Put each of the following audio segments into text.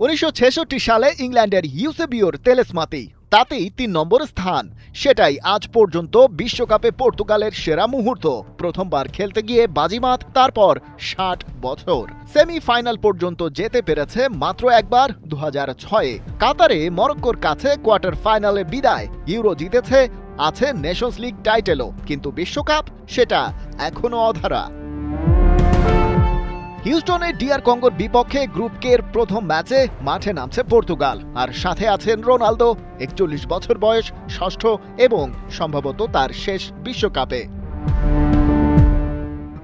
1966 সালে ইংল্যান্ডের ইউসেবিওর তেলেসমাতি, তাতেই ৩ নম্বর স্থান। সেটাই আজ পর্যন্ত বিশ্বকাপে পর্তুগালের সেরা মুহূর্ত। প্রথমবার খেলতে গিয়ে বাজিমাত, তারপর ৬০ বছর। সেমিফাইনাল পর্যন্ত যেতে পেরেছে মাত্র একবার ২০০৬-এ। কাতারে মরক্কোর কাছে কোয়ার্টার ফাইনালে বিদায়। ইউরো জিতেছে, আছে নেশনস লিগ টাইটেলও, কিন্তু বিশ্বকাপ সেটা এখনো অধরা। হিউস্টনে ডিআর কঙ্গোর বিপক্ষে গ্রুপ কে এর প্রথম ম্যাচে মাঠে নামছে পর্তুগাল, আর সাথে আছেন রোনালদো। ৪১ বছর বয়স, ষষ্ঠ এবং সম্ভবত তার শেষ বিশ্বকাপে।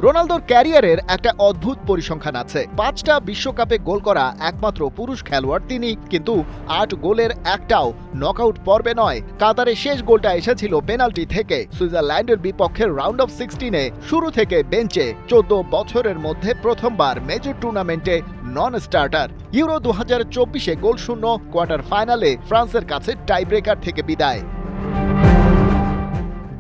রোনালদোর ক্যারিয়ারের একটা অদ্ভুত পরিসংখ্যান আছে। ৫টা বিশ্বকাপে গোল করা একমাত্র পুরুষ খেলোয়াড় তিনি, কিন্তু ৮ গোলের একটাও নকআউট পর্বে নয়। কাতারে শেষ গোলটা এসেছিল পেনাল্টি থেকে। সুইজারল্যান্ডের বিপক্ষে রাউন্ড অফ 16-এ শুরু থেকে বেঞ্চে ১৪ বছরের মধ্যে প্রথমবার মেজর টুর্নামেন্টে নন স্টার্টার। ইউরো ২০২৪-এ গোলশূন্য কোয়ার্টার ফাইনালে ফ্রান্সের কাছে টাইব্রেকার থেকে বিদায়।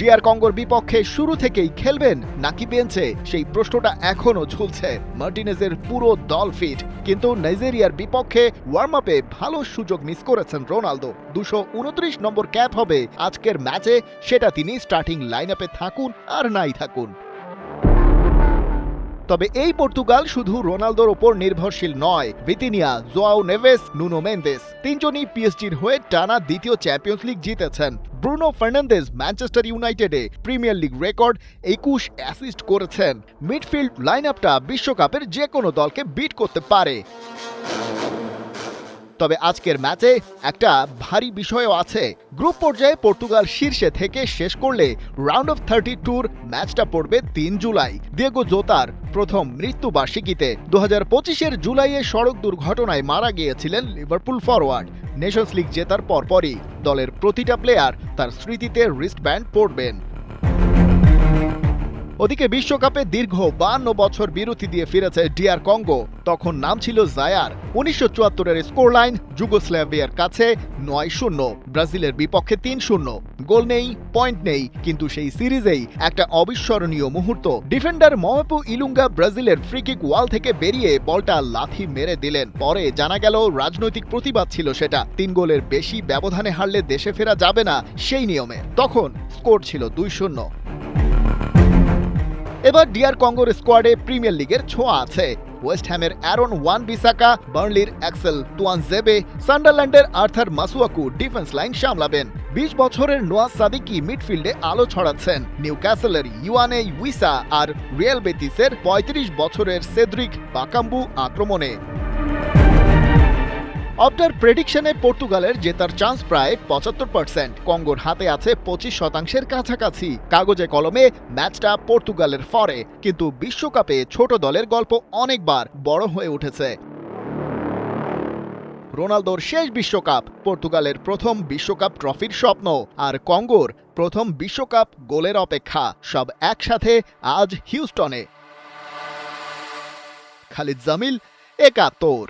ডিআর কঙ্গোর বিপক্ষে শুরু থেকেই খেলবেন নাকি বেঞ্চে, সেই প্রশ্নটা এখনো ঝুলছে। মার্টিনেজের পুরো দল ফিট, কিন্তু নাইজেরিয়ার বিপক্ষে ওয়ার্ম আপে ভালো সুযোগ মিস করেছেন রোনালদো। ২২৯ নম্বর ক্যাপ হবে আজকের ম্যাচে, সেটা তিনি স্টার্টিং লাইন আপে থাকুন আর নাই থাকুন। তবে এই পর্তুগাল শুধু রোনালদোর ওপর নির্ভরশীল নয়। Vitinha, João Neves, Nuno Mendes তিনজনই পিএসজির হয়ে টানা দ্বিতীয় চ্যাম্পিয়ন্স লিগ জিতেছেন। ব্রুনো ফার্নান্দেজ ম্যানচেস্টার ইউনাইটেডে প্রিমিয়ার লিগ রেকর্ড ২১ অ্যাসিস্ট করেছেন। মিডফিল্ড লাইন আপটা বিশ্বকাপের যে কোনো দলকে বিট করতে পারে। তবে আজকের ম্যাচে একটা ভারী বিষয়ও আছে। গ্রুপ পর্যায়ে পর্তুগাল শীর্ষে থেকে শেষ করলে রাউন্ড অফ 32-র ম্যাচটা পড়বে ৩ জুলাই, দিয়েগো জোতার প্রথম মৃত্যুবার্ষিকীতে। ২০২৫-এর জুলাইয়ে সড়ক দুর্ঘটনায় মারা গিয়েছিলেন লিভারপুল ফরওয়ার্ড। নেশনস লিগ জেতার পরপরই দলের প্রতিটা প্লেয়ার তার স্মৃতিতে রিস্টব্যান্ড পরবেন। ওদিকে বিশ্বকাপে দীর্ঘ ৫২ বছর বিরতি দিয়ে ফিরেছে ডিআর কঙ্গো। তখন নাম ছিল জায়ার। ১৯৭৪-এর স্কোর লাইন যুগোস্লাভিয়ার কাছে ৯-০, ব্রাজিলের বিপক্ষে ৩-০। গোল নেই, পয়েন্ট নেই, কিন্তু সেই সিরিজেই একটা অবিস্মরণীয় মুহূর্ত। ডিফেন্ডার মওয়েপো ইলুঙ্গা ব্রাজিলের ফ্রিকিক ওয়াল থেকে বেরিয়ে বলটা লাথি মেরে দিলেন। পরে জানা গেল রাজনৈতিক প্রতিবাদ ছিল সেটা। ৩ গোলের বেশি ব্যবধানে হারলে দেশে ফেরা যাবে না সেই নিয়মে। তখন স্কোর ছিল ২-০। এবার ডিআর কঙ্গোর স্কোয়াডে প্রিমিয়ার লিগের ছোঁয়া আছে। ওয়েস্ট হ্যামের অ্যারন ওয়ান বিসাকা, বার্নলির অ্যাক্সেল তুয়ানজেবে, সান্ডারল্যান্ডের আর্থার মাসুয়াকু ডিফেন্স লাইন সামলাবেন। ২০ বছরের নোয়া সাদিকি মিডফিল্ডে আলো ছড়াচ্ছেন। নিউক্যাসলের ইওয়ানে উইসা আর রিয়াল বেতিসের ৩৫ বছরের সেদ্রিক বাকাম্বু আক্রমণে। অপটার প্রেডিকশনে পর্তুগালের জেতার চান্স প্রায় ৭৫%। কঙ্গোর হাতে আছে ২৫% কাছাকাছি। কাগজে কলমে ম্যাচটা পর্তুগালের ফরে, কিন্তু বিশ্বকাপে ছোট দলের গল্প অনেকবার বড় হয়ে উঠেছে। রোনালদোর শেষ বিশ্বকাপ, পর্তুগালের প্রথম বিশ্বকাপ ট্রফির স্বপ্ন, আর কঙ্গোর প্রথম বিশ্বকাপ গোলের অপেক্ষা, সব একসাথে আজ হিউস্টনে। খালিদ জামিল, একাত্তর।